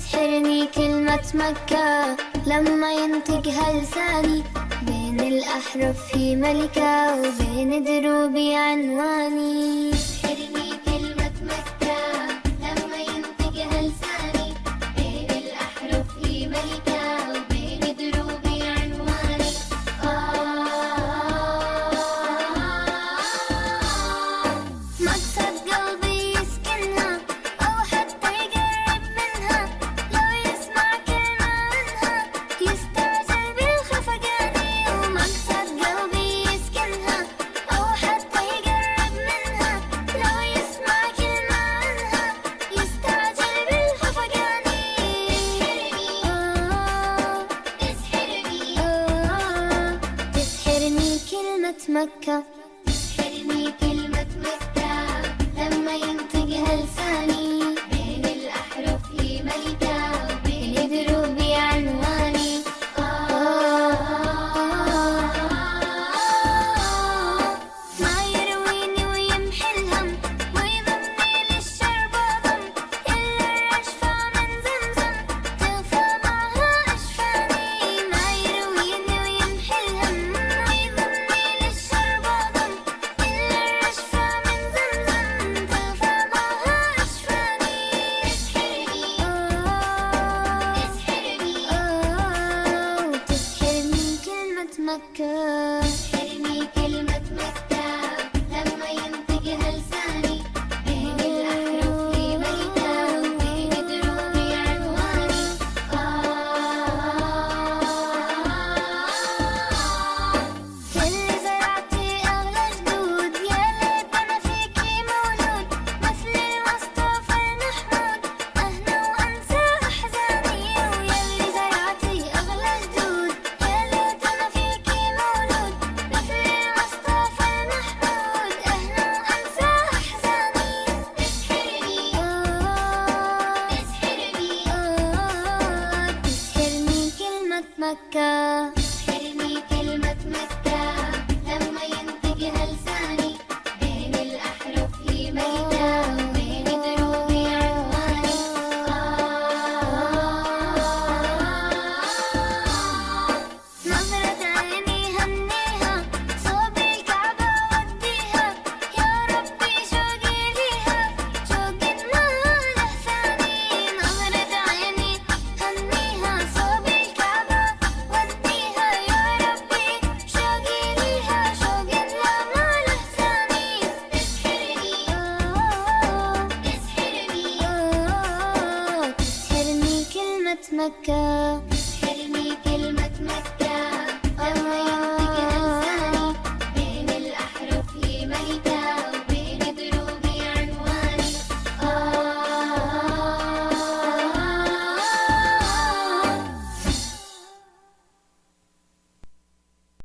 تسحرني كلمة مكة لما ينطقها لساني، بين الأحرف في ملكة وبين دروبي عنواني. تسحرني كلمة مكة لما ينطقها لساني، بين الأحرف في ملكة وبين دروبي عنواني. مقصد قلبي يسكنها أو حتى يقرب منها، لو يسمع كلمة منها يستعجل بالخفقاني. ومقصد قلبي يسكنها أو حتى يقرب منها، لو يسمع كلمة منها يستعجل بالخفقاني. تسحرني كلمة مكة، تسحرني كلمة مكة لما ينطقها لساني، بين الأحرف في ملكة وبين دروبي عنواني. ما يرويني ويمحي الهم ويضمني للشرب ضم، إلا الرشفة من زمزم تغفى معها أشفاني. ما يرويني ويمحي الهم ويضمني للشرب ضم، إلا الرشفة من زمزم تغفى معها أشفاني. تسحرني كلمة مكة، تسحرني كلمة مكة لما ينطقها لساني، بين الأحرف في ملكة وبين دروبي عنواني. كل زرعتي أغلى جدود، يا ليت أنا فيكي مولود، مثل المصطفى المحمود أهنى وأنسى أحزاني. ويلي زرعتي أغلى جدود، يا ليت أنا فيكي مولود، مثل المصطفى المحمود أهنى وأنسى أحزاني. تسحرني كلمة مكة، تسحرني كلمة مكة لما ينطقها لساني، بين الأحرف في ملكة وبين دروبي عنواني. نظرة عيني هنيها صوب الكعبة وديها، يا ربي شوقي ليها شوق ما له ثاني. نظرة عيني هنيها صوب الكعبة وديها، يا ربي شوقي ليها شوق ما له ثاني. تسحرني كلمة مكة.